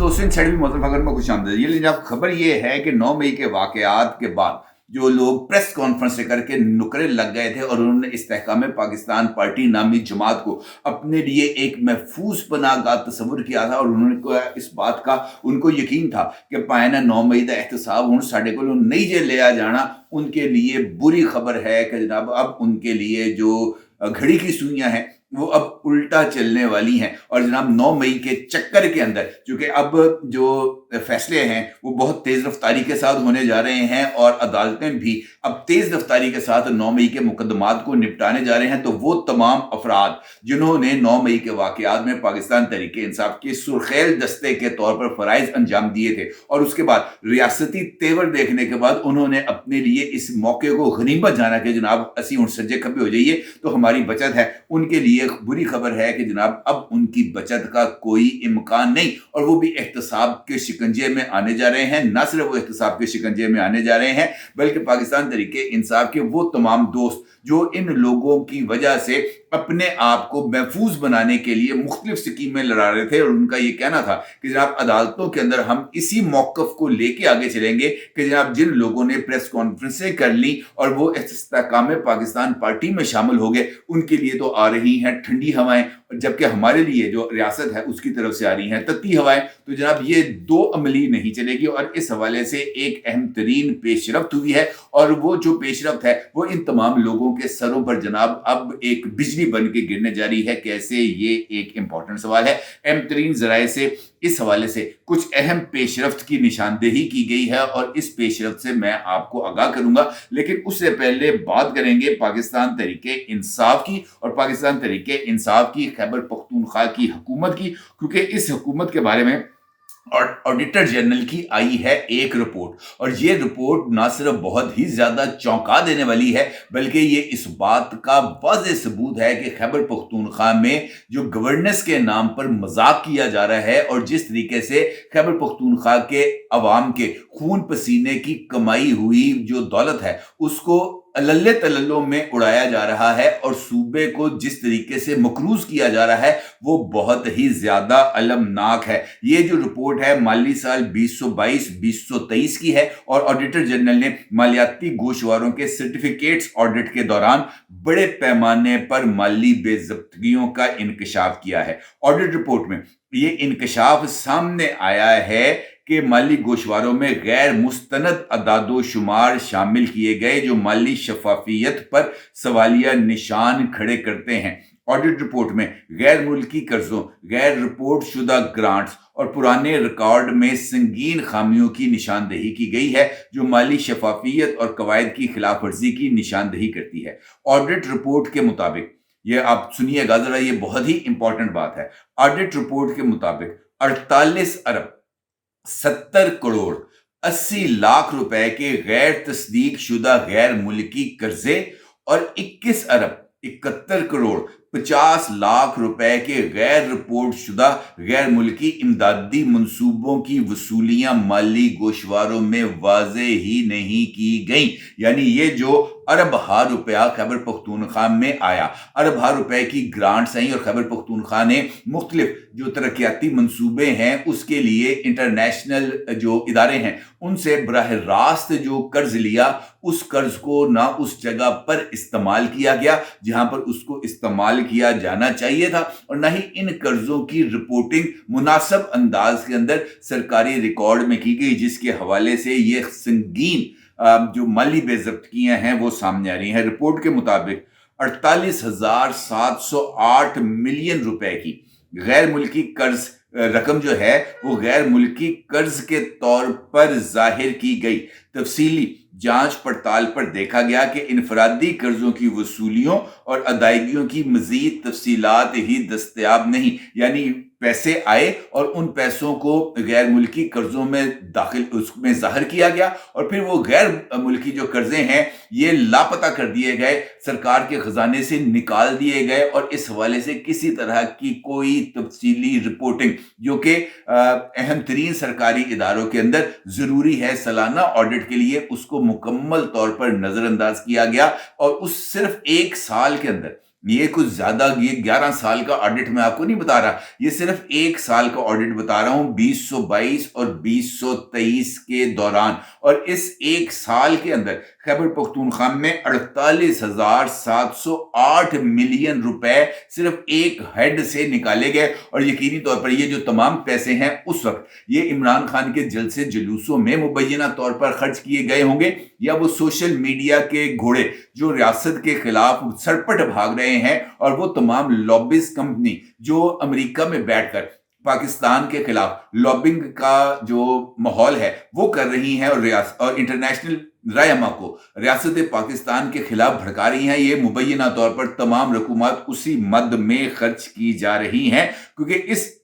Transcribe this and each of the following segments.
दोस्तों, इन साइड भी मोहतरम खबर में खुश आमदीद। लेकिन जब खबर ये है कि 9 मई के वाकयात के बाद जो लोग प्रेस कॉन्फ्रेंस करके नुकरे लग गए थे और उन्होंने इस्तेहकाम पाकिस्तान पार्टी नामी जमात को अपने लिए एक महफूज पनाहगाह तस्वुर किया था, और उन्होंने इस बात का उनको यकीन था कि पायना 9 मई का एहतसाब हूँ साढ़े को नहीं जे लिया जाना, उनके लिए बुरी खबर है कि जनाब अब उनके लिए जो घड़ी की सुइयां हैं वो अब उल्टा चलने वाली हैं। और जनाब 9 मई के चक्कर के अंदर चूंकि अब जो फैसले हैं वो बहुत तेज रफ्तारी के साथ होने जा रहे हैं और अदालतें भी अब तेज रफ्तारी के साथ 9 मई के मुकदमात को निपटाने जा रहे हैं, तो वो तमाम अफराद जिन्होंने 9 मई के वाकयात में पाकिस्तान तहरीक इंसाफ के सुरखेल दस्ते के तौर पर फराइज अंजाम दिए थे और उसके बाद रियासती तेवर देखने के बाद उन्होंने अपने लिए इस मौके को गनीमत जाना कि जनाब असी हुण सज्जे खब्बे हो जाइए तो हमारी बचत है, उनके लिए बुरी खबर है कि जनाब अब उनकी बचत का कोई इम्कान नहीं और वो भी एहतसाब के शिकंजे में आने जा रहे हैं। न सिर्फ वो एहतसाब के शिकंजे में आने जा रहे हैं बल्कि पाकिस्तान तहरीके इंसाफ के वो तमाम दोस्त जो इन लोगों की वजह से अपने आप को महफूज बनाने के लिए मुख्तलिफ स्कीमें लड़ा रहे थे, और उनका ये कहना था कि जनाब अदालतों के अंदर हम इसी मौकफ को लेके आगे चलेंगे कि जनाब जिन लोगों ने प्रेस कॉन्फ्रेंसें कर ली और वो इस्तेहकाम पाकिस्तान पार्टी में शामिल हो गए, उनके लिए तो आ रही हैं ठंडी हवाएं, जबकि हमारे लिए जो रियासत है उसकी तरफ से आ रही हैं तत्ती हवाएं। तो जनाब ये दो अमली नहीं चलेगी और इस हवाले से एक अहम तरीन पेशरफ्त हुई है, और वो जो पेशरफ्त है वो इन तमाम लोगों के सरों पर जनाब अब एक बिजली बन के गिरने जा रही है। कैसे, ये एक इंपॉर्टेंट सवाल है। अहम तरीन जराए से इस हवाले से कुछ अहम पेशरफ्त की निशानदेही की गई है और इस पेशरफ्त से मैं आपको आगाह करूंगा, लेकिन उससे पहले बात करेंगे पाकिस्तान तहरीके इंसाफ की और पाकिस्तान तहरीके इंसाफ की खैबर पख्तूनख्वा की हुकूमत की, क्योंकि इस हुकूमत के बारे में और ऑडिटर जनरल की आई है एक रिपोर्ट, और ये रिपोर्ट ना सिर्फ बहुत ही ज्यादा चौंका देने वाली है बल्कि ये इस बात का वाज़ेह सबूत है कि खैबर पख्तूनख्वा में जो गवर्नेंस के नाम पर मजाक किया जा रहा है और जिस तरीके से खैबर पख्तूनख्वा के अवाम के खून पसीने की कमाई हुई जो दौलत है उसको अल्ले तल्लों में उड़ाया जा रहा है और सूबे को जिस तरीके से मकरूज किया जा रहा है वो बहुत ही ज्यादा अलमनाक है। ये जो रिपोर्ट है माली साल 2022-2023 की है और ऑडिटर जनरल ने मालियाती गोशवारों के सर्टिफिकेट्स ऑडिट के दौरान बड़े पैमाने पर माली बेज़ब्तियों का इंकशाफ किया है। ऑडिट रिपोर्ट में ये इंकशाफ सामने आया है कि माली गोशवारों में गैर मुस्तनद अदादो शुमार शामिल किए गए जो माली शफाफियत पर सवालिया निशान खड़े करते हैं। ऑडिट रिपोर्ट में गैर मुल्की कर्जों, गैर रिपोर्ट शुदा ग्रांट्स और पुराने रिकॉर्ड में संगीन खामियों की निशानदेही की गई है जो माली शफाफियत और कवायद की खिलाफ वर्जी की निशानदेही करती है। ऑडिट रिपोर्ट के मुताबिक, ये आप सुनिएगा जरा, ये बहुत ही इंपॉर्टेंट बात है। ऑडिट रिपोर्ट के मुताबिक 48 अरब 70 करोड़ 80 लाख रुपए के गैर तस्दीक शुदा गैर मुल्की कर्जे और 21 अरब 71 करोड़ 50 लाख रुपए के गैर रिपोर्ट शुदा गैर मुल्की इमदादी मंसूबों की वसूलियां माली गोशवारों में वाजे ही नहीं की गई। यानी ये जो अरब हार रुपया खैबर पख्तूनख्वा में आया, अरब हार रुपए की ग्रांट्स आई और खैबर पख्तूनख्वा ने मुख्तलिफ जो तरक्याती मंसूबे हैं उसके लिए इंटरनेशनल जो इदारे हैं उनसे बराह रास्त जो कर्ज लिया, उस कर्ज को ना उस जगह पर इस्तेमाल किया गया जहां पर उसको इस्तेमाल किया जाना चाहिए था, और ना ही इन कर्जों की रिपोर्टिंग मुनासिब अंदाज के अंदर सरकारी रिकॉर्ड में की गई, जिसके हवाले से ये संगीन जो माली बेज़ब्तियां हैं वो सामने आ रही हैं। रिपोर्ट के मुताबिक 48,708 मिलियन रुपए की गैर मुल्की कर्ज रकम जो है वो गैर मुल्की कर्ज के तौर पर जाहिर की गई। तफसीली जांच पड़ताल पर देखा गया कि इनफरादी कर्जों की वसूलियों और अदायगियों की मजीद तफसीलात ही दस्तयाब नहीं, यानी पैसे आए और उन पैसों को गैर मुल्की कर्जों में दाखिल उसमें जाहिर किया गया और फिर वो गैर मुल्की जो कर्जे हैं ये लापता कर दिए गए, सरकार के खजाने से निकाल दिए गए, और इस हवाले से किसी तरह की कोई तफसीली रिपोर्टिंग जो कि अहम तरीन सरकारी इदारों के अंदर जरूरी है सालाना ऑडिट के लिए, उसको मुकम्मल तौर पर नजरअंदाज किया गया। और उस सिर्फ एक साल के अंदर ये कुछ ज़्यादा, ये 11 साल का ऑडिट मैं आपको नहीं बता रहा, ये सिर्फ 1 साल का ऑडिट बता रहा हूँ 2022 और 2023 के दौरान। और इस 1 साल के अंदर खैबर पख्तूनख्वा में 48,708 मिलियन रुपए सिर्फ एक हेड से निकाले गए। और यकीनी तौर पर ये जो तमाम पैसे हैं उस वक्त ये इमरान खान के जलसे जुलूसों में मुबैना तौर पर खर्च किए गए होंगे, या वो सोशल मीडिया के घोड़े जो रियासत के खिलाफ सरपट भाग रहे हैं और वो तमाम लॉबिस्ट कंपनी जो अमेरिका में बैठकर पाकिस्तान के खिलाफ लॉबिंग का जो माहौल है वो कर रही हैं और इंटरनेशनल रायमा को रियासत पाकिस्तान के खिलाफ भड़का रही हैं, ये मुबैना तौर पर तमाम रकूमत उसी मद में खर्च की जा रही हैं। क्योंकि इस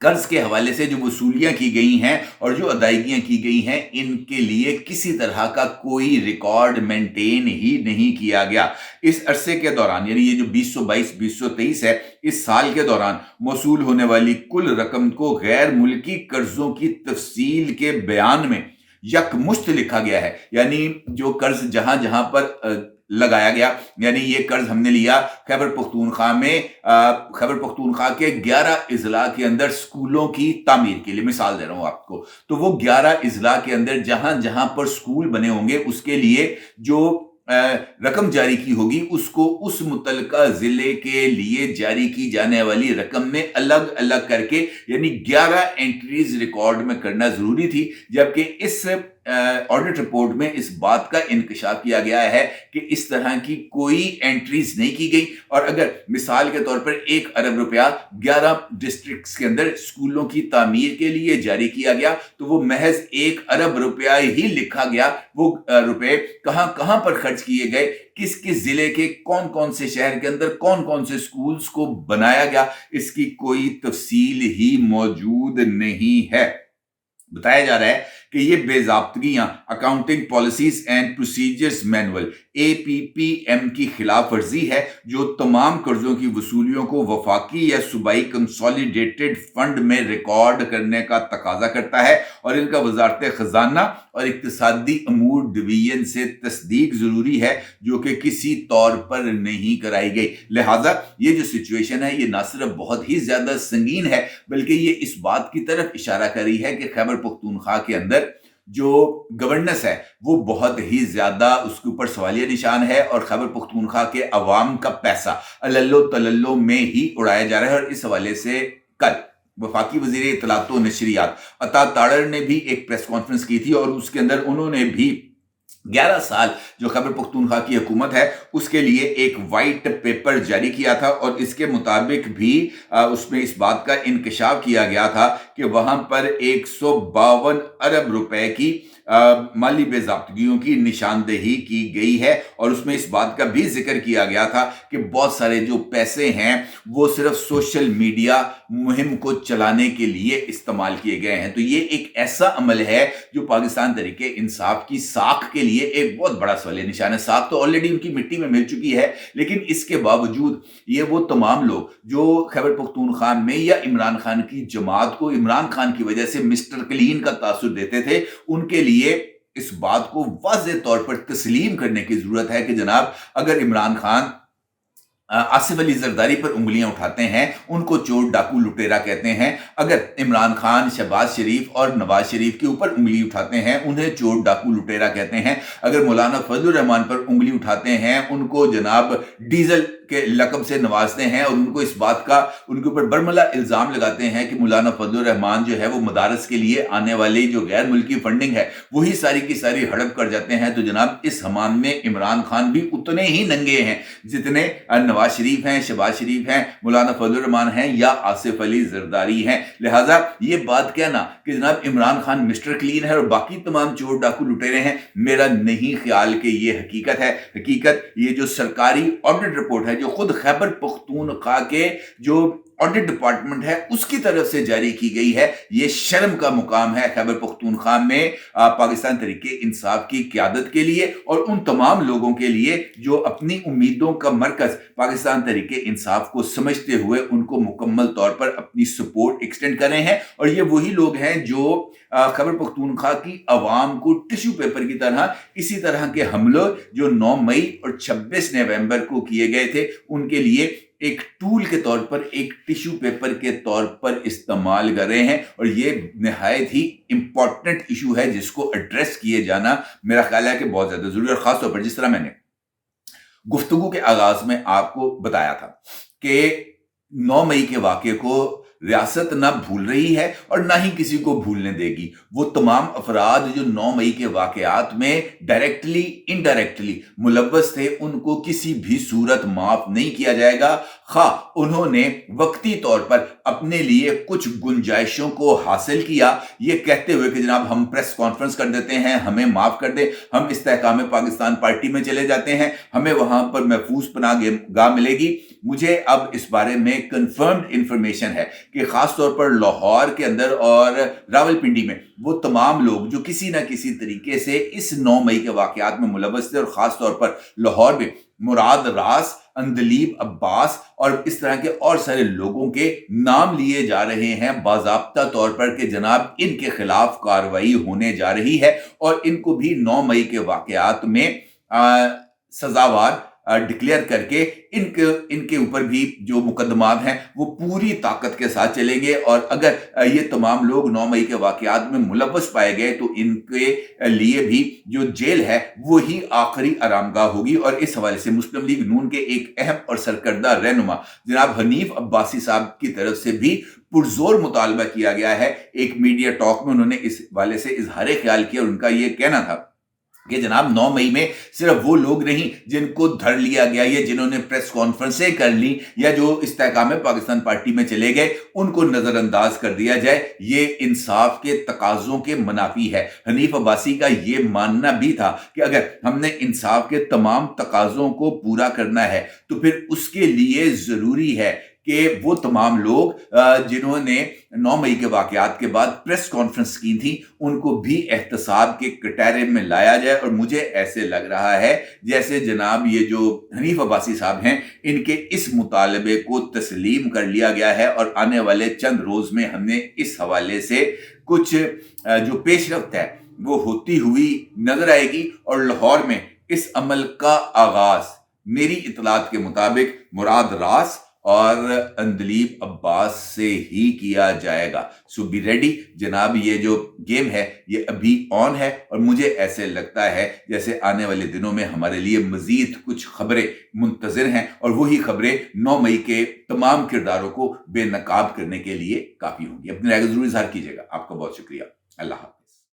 कर्ज के हवाले से जो वसूलियां की गई हैं और जो अदायगियां की गई हैं, इनके लिए किसी तरह का कोई रिकॉर्ड मेंटेन ही नहीं किया गया। इस अरसे के दौरान, यानी ये जो 2022-2023 है, इस साल के दौरान मौसूल होने वाली कुल रकम को गैर मुल्की कर्जों की तफसील के बयान में यकमुश्त लिखा गया है। यानी जो कर्ज जहां जहां पर लगाया गया, यानी ये कर्ज हमने लिया खैबर पख्तूनख्वा में, खैबर पख्तूनख्वा के 11 इजला के अंदर स्कूलों की तामीर के लिए, मिसाल दे रहा हूं आपको, तो वो 11 इजला के अंदर जहां जहां पर स्कूल बने होंगे उसके लिए जो रकम जारी की होगी उसको उस मुतलका जिले के लिए जारी की जाने वाली रकम में अलग अलग करके, यानी 11 एंट्रीज रिकॉर्ड में करना जरूरी थी। जबकि इस ऑडिट रिपोर्ट में इस बात का इंकशाफ किया गया है कि इस तरह की कोई एंट्रीज नहीं की गई। और अगर मिसाल के तौर पर 1 अरब रुपया 11 डिस्ट्रिक्ट्स के अंदर स्कूलों की तामीर के लिए जारी किया गया, तो वो महज 1 अरब रुपया ही लिखा गया। वो रुपए कहां कहां पर खर्च किए गए, किस किस जिले के कौन कौन से शहर के अंदर कौन कौन से स्कूल्स को बनाया गया, इसकी कोई तफसील ही मौजूद नहीं है। बताया जा रहा है कि ये बेजाब्तगियां accounting policies and procedures manual APPM की खिलाफ वर्जी है, जो तमाम कर्जों की वसूलियों को वफाकी या सूबाई कंसोलिडेटेड फंड में रिकॉर्ड करने का तकाजा करता है और इनका वजारत खजाना और इक्तिसादी अमूर डिवीजन से तस्दीक जरूरी है, जो कि किसी तौर पर नहीं कराई गई। लिहाजा ये जो सिचुएशन है ये ना सिर्फ बहुत ही ज्यादा संगीन है, बल्कि ये इस बात की तरफ इशारा कर रही है कि खैबर पख्तूनख्वा के अंदर जो गवर्नेंस है वो बहुत ही ज्यादा उसके ऊपर सवालिया निशान है और खैबर पख्तूनख्वा के अवाम का पैसा अल्लो तल्लो में ही उड़ाया जा रहा है। और इस हवाले से कल वफाकी वजीर इत्तलात व नशरियात अता ताड़र ने भी एक प्रेस कॉन्फ्रेंस की थी और उसके अंदर उन्होंने भी 11 साल जो खैबर पख्तूनख्वा की हुकूमत है उसके लिए एक वाइट पेपर जारी किया था और इसके मुताबिक भी उसमें इस बात का इंकशाफ किया गया था कि वहां पर 152 अरब रुपए की माली बेज़ाब्तगियों की निशानदेही की गई है। और उसमें इस बात का भी जिक्र किया गया था कि बहुत सारे जो पैसे हैं वो सिर्फ सोशल मीडिया मुहिम को चलाने के लिए इस्तेमाल किए गए हैं। तो ये एक ऐसा अमल है जो पाकिस्तान तहरीके इंसाफ की साख के लिए एक बहुत बड़ा सवालिया निशान है। साख तो ऑलरेडी उनकी मिट्टी में मिल चुकी है, लेकिन इसके बावजूद ये वो तमाम लोग जो खैबर पख्तूनख्वा में या इमरान खान की जमात को इमरान खान की वजह से मिस्टर क्लीन का तासुर देते थे, उनके लिए इस बात को वाज़ेह तौर पर तस्लीम करने की जरूरत है कि जनाब अगर इमरान खान आसिफ अली जरदारी पर उंगलियां उठाते हैं उनको चोर डाकू लुटेरा कहते हैं, अगर इमरान खान शहबाज शरीफ और नवाज शरीफ के ऊपर उंगली उठाते हैं उन्हें चोर डाकू लुटेरा कहते हैं, अगर मौलाना फजलुर रहमान पर उंगली उठाते हैं उनको जनाब डीजल के लकब से नवाजते हैं और उनको इस बात का उनके ऊपर बरमला इल्जाम लगाते हैं कि मौलाना फजलुर रहमान जो है वो मदारस के लिए आने वाली जो गैर मुल्की फंडिंग है वही सारी की सारी हड़प कर जाते हैं, तो जनाब इस हमाम में इमरान खान भी उतने ही नंगे हैं जितने नवाज शरीफ हैं, शहबाज शरीफ हैं, मौलाना फजलुर रहमान हैं या आसिफ अली जरदारी हैं। लिहाजा ये बात कहना कि जनाब इमरान खान मिस्टर क्लीन है और बाकी तमाम चोर डाकू लुटेरे हैं, मेरा नहीं ख्याल कि ये हकीकत है। हकीकत ये जो सरकारी ऑडिट रिपोर्ट है जो खुद खैबर पख्तूनख्वा के जो ऑडिट डिपार्टमेंट है उसकी तरफ से जारी की गई है। ये शर्म का मुकाम है खैबर पख्तूनख्वा में पाकिस्तान तहरीक इंसाफ की क़यादत के लिए और उन तमाम लोगों के लिए जो अपनी उम्मीदों का मरकज पाकिस्तान तहरीक इंसाफ को समझते हुए उनको मुकम्मल तौर पर अपनी सपोर्ट एक्सटेंड कर रहे हैं। और ये वही लोग हैं जो खैबर पख्तूनख्वा की अवाम को टिश्यू पेपर की तरह इसी तरह के हमलों जो 9 मई और 26 नवंबर को किए गए थे उनके लिए एक टूल के तौर पर, एक टिश्यू पेपर के तौर पर इस्तेमाल कर रहे हैं। और ये निहायत ही इंपॉर्टेंट इशू है जिसको एड्रेस किए जाना मेरा ख्याल है कि बहुत ज्यादा जरूरी है। और खासतौर पर जिस तरह मैंने गुफ्तगू के आगाज में आपको बताया था कि 9 मई के वाक़े को रियासत ना भूल रही है और ना ही किसी को भूलने देगी। वो तमाम अफराद जो 9 मई के वाक़यात में डायरेक्टली इनडायरेक्टली मुलव्वस थे उनको किसी भी सूरत माफ नहीं किया जाएगा, खा उन्होंने वक्ती तौर पर अपने लिए कुछ गुंजाइशों को हासिल किया ये कहते हुए कि जनाब हम प्रेस कॉन्फ्रेंस कर देते हैं, हमें माफ कर दे, हम इस्तेहकाम पाकिस्तान पार्टी में चले जाते हैं, हमें वहां पर महफूज पनाहगाह मिलेगी। मुझे अब इस बारे में कंफर्म्ड इंफॉर्मेशन है कि खास तौर पर लाहौर के अंदर और रावलपिंडी में वो तमाम लोग जो किसी ना किसी तरीके से इस 9 मई के वाकयात में मुलव्वस थे और खास तौर पर लाहौर में मुराद रास, अंदलीब अब्बास और इस तरह के और सारे लोगों के नाम लिए जा रहे हैं बाज़ाब्ता तौर पर कि जनाब इनके खिलाफ कार्रवाई होने जा रही है और इनको भी 9 मई के वाकयात में सजावार डिक्लेयर करके इनके ऊपर भी जो मुकदमात हैं वो पूरी ताकत के साथ चलेंगे। और अगर ये तमाम लोग 9 मई के वाकयात में मुलव्वस पाए गए तो इनके लिए भी जो जेल है वही आखिरी आरामगाह होगी। और इस हवाले से मुस्लिम लीग नून के एक अहम और सरकर्दा रहनुमा जनाब हनीफ अब्बासी साहब की तरफ से भी पुरजोर मुतालबा किया गया है। एक मीडिया टॉक में उन्होंने इस हवाले से इजहार ख्याल किया और उनका ये कहना था कि जनाब 9 मई में सिर्फ वो लोग नहीं जिनको धर लिया गया या जिन्होंने प्रेस कॉन्फ्रेंसें कर ली या जो इस्तेहकाम पाकिस्तान पार्टी में चले गए उनको नजरअंदाज कर दिया जाए, ये इंसाफ के तकाजों के मुनाफी है। हनीफ अब्बासी का ये मानना भी था कि अगर हमने इंसाफ के तमाम तकाजों को पूरा करना है तो फिर उसके लिए जरूरी है कि वो तमाम लोग जिन्होंने 9 मई के वाकयात के बाद प्रेस कॉन्फ्रेंस की थी उनको भी एहतसाब के कटहरे में लाया जाए। और मुझे ऐसे लग रहा है जैसे जनाब ये जो हनीफ अब्बासी साहब हैं इनके इस मुतालबे को तस्लीम कर लिया गया है और आने वाले चंद रोज में हमने इस हवाले से कुछ जो पेशरफ्त है वो होती हुई नजर आएगी। और लाहौर में इस अमल का आगाज मेरी इतलात के मुताबिक मुराद रास और अंदलीब अब्बास से ही किया जाएगा। सो बी रेडी जनाब, ये जो गेम है ये अभी ऑन है और मुझे ऐसे लगता है जैसे आने वाले दिनों में हमारे लिए मजीद कुछ खबरें मुंतज़िर हैं और वही खबरें 9 मई के तमाम किरदारों को बेनकाब करने के लिए काफी होंगी। अपनी राय जरूर इजहार कीजिएगा। आपका बहुत शुक्रिया। अल्लाह हाफ़िज़।